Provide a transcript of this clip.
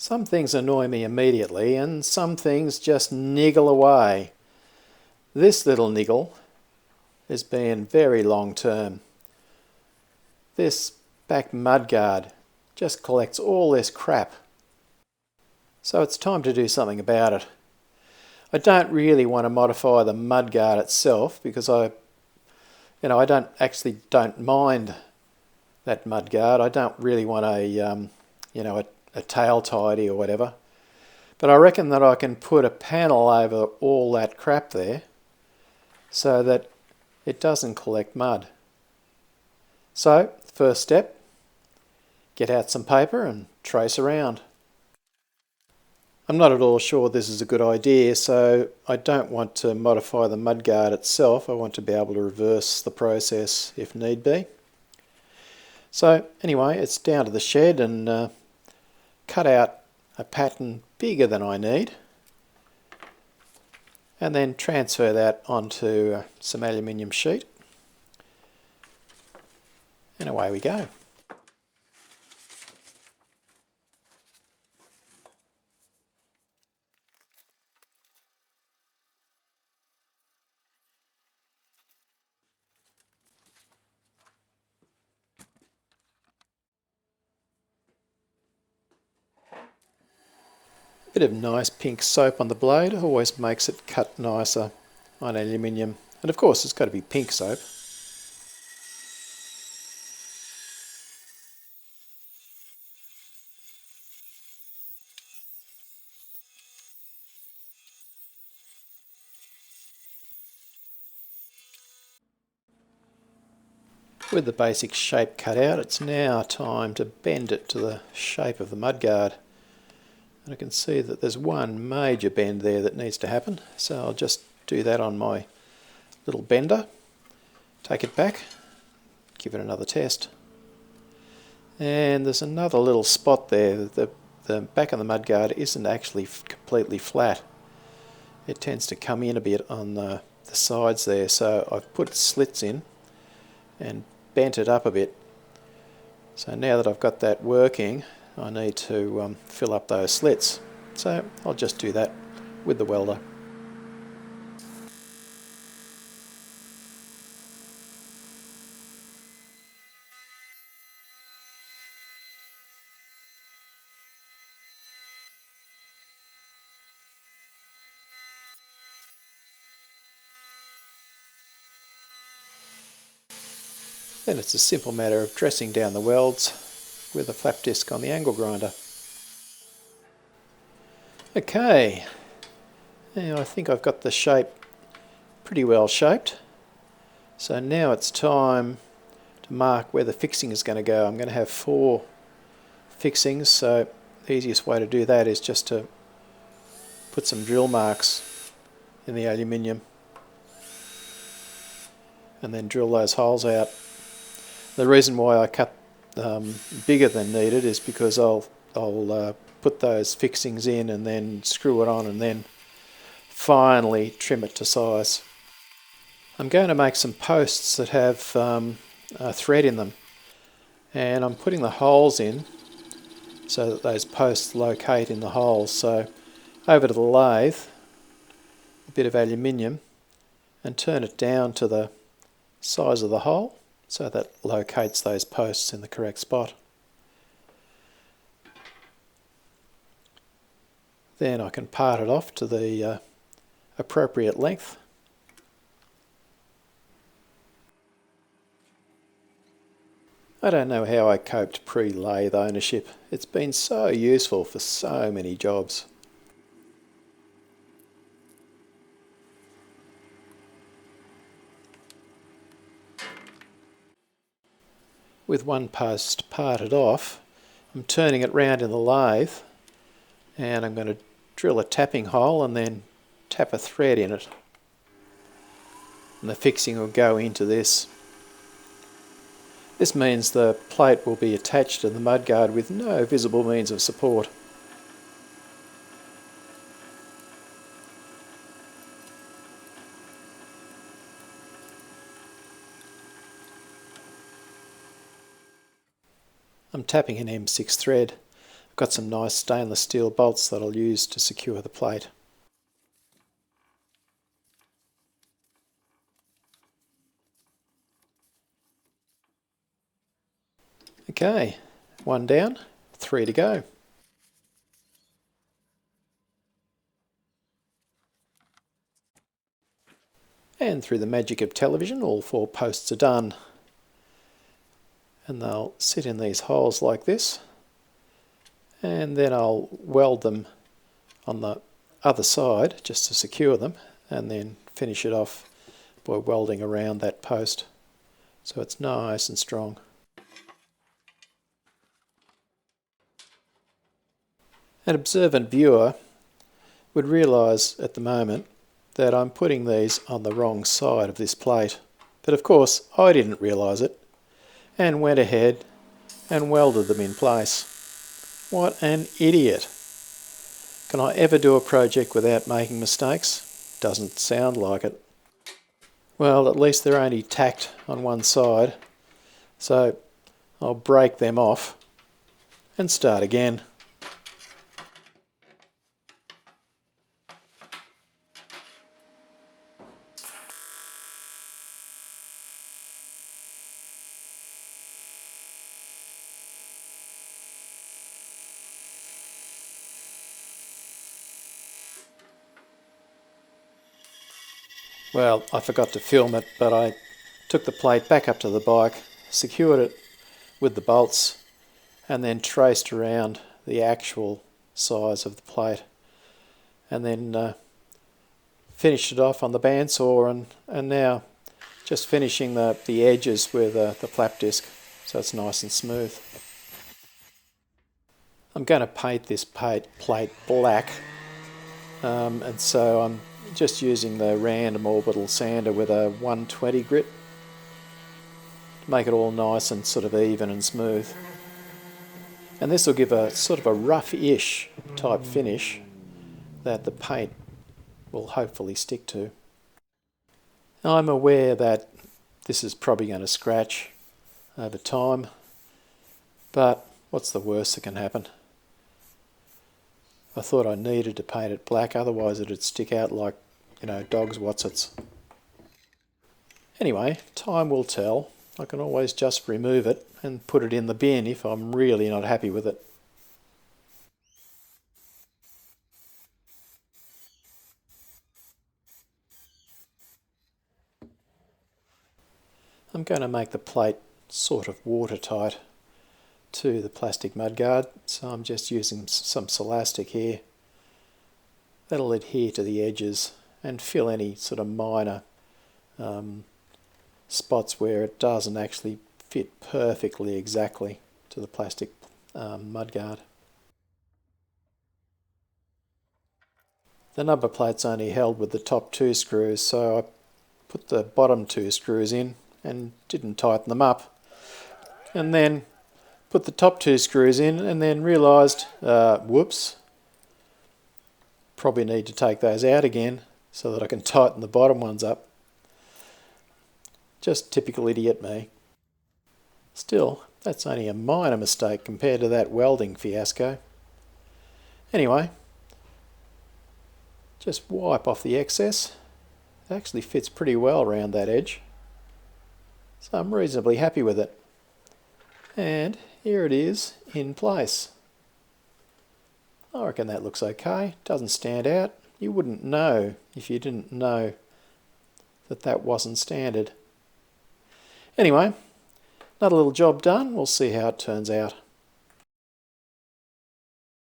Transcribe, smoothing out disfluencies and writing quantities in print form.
Some things annoy me immediately and some things just niggle away. This little niggle has been very long term. This back mudguard just collects all this crap. So it's time to do something about it. I don't really want to modify the mudguard itself because I don't mind that mudguard. I don't really want a tail tidy or whatever. But I reckon that I can put a panel over all that crap there so that it doesn't collect mud. So, first step, get out some paper and trace around. I'm not at all sure this is a good idea, so I don't want to modify the mudguard itself. I want to be able to reverse the process if need be. So anyway, it's down to the shed and cut out a pattern bigger than I need and then transfer that onto some aluminium sheet and away we go. Bit of nice pink soap on the blade always makes it cut nicer on aluminium, and of course it's got to be pink soap. With the basic shape cut out, it's now time to bend it to the shape of the mudguard. And I can see that there's one major bend there that needs to happen, so I'll just do that on my little bender, take it back, give it another test. And there's another little spot there. The back of the mudguard isn't actually completely flat. It tends to come in a bit on the sides there, so I've put slits in and bent it up a bit. So now that I've got that working, I need to fill up those slits. So I'll just do that with the welder. Then it's a simple matter of dressing down the welds with a flap disc on the angle grinder. Okay, now I think I've got the shape pretty well shaped. So now it's time to mark where the fixing is going to go. I'm going to have 4 fixings, so the easiest way to do that is just to put some drill marks in the aluminium and then drill those holes out. The reason why I cut bigger than needed is because I'll put those fixings in and then screw it on and then finally trim it to size. I'm going to make some posts that have a thread in them, and I'm putting the holes in so that those posts locate in the holes. So over to the lathe, a bit of aluminium, and turn it down to the size of the hole so that locates those posts in the correct spot. Then I can part it off to the appropriate length. I don't know how I coped pre-lathe ownership. It's been so useful for so many jobs. With one post parted off, I'm turning it round in the lathe and I'm going to drill a tapping hole and then tap a thread in it. And the fixing will go into this. This means the plate will be attached to the mudguard with no visible means of support. I'm tapping an M6 thread. I've got some nice stainless steel bolts that I'll use to secure the plate. Okay, one down, 3 to go. And through the magic of television, all 4 posts are done. And they'll sit in these holes like this. And then I'll weld them on the other side just to secure them, and then finish it off by welding around that post so it's nice and strong. An observant viewer would realise at the moment that I'm putting these on the wrong side of this plate, but of course I didn't realise it and went ahead and welded them in place. What an idiot! Can I ever do a project without making mistakes? Doesn't sound like it. Well, at least they're only tacked on one side, so I'll break them off and start again. Well, I forgot to film it, but I took the plate back up to the bike, secured it with the bolts, and then traced around the actual size of the plate, and then finished it off on the bandsaw, and now just finishing the edges with the flap disc so it's nice and smooth. I'm going to paint this plate black, and so I'm just using the random orbital sander with a 120 grit to make it all nice and sort of even and smooth. And this will give a sort of a rough-ish type finish that the paint will hopefully stick to. I'm aware that this is probably going to scratch over time, but what's the worst that can happen? I thought I needed to paint it black, otherwise it'd stick out like, you know, dog's watsits. Anyway, time will tell. I can always just remove it and put it in the bin if I'm really not happy with it. I'm going to make the plate sort of watertight to the plastic mudguard, so I'm just using some Celastic here. That'll adhere to the edges and fill any sort of minor spots where it doesn't actually fit perfectly exactly to the plastic mudguard. The number plate's only held with the top 2 screws, so I put the bottom 2 screws in and didn't tighten them up, and then put the top 2 screws in and then realised, whoops, probably need to take those out again so that I can tighten the bottom ones up. Just typical idiot me. Still, that's only a minor mistake compared to that welding fiasco. Anyway, just wipe off the excess. It actually fits pretty well around that edge, so I'm reasonably happy with it. And here it is in place. I reckon that looks okay. Doesn't stand out. You wouldn't know if you didn't know that that wasn't standard. Anyway, another little job done. We'll see how it turns out.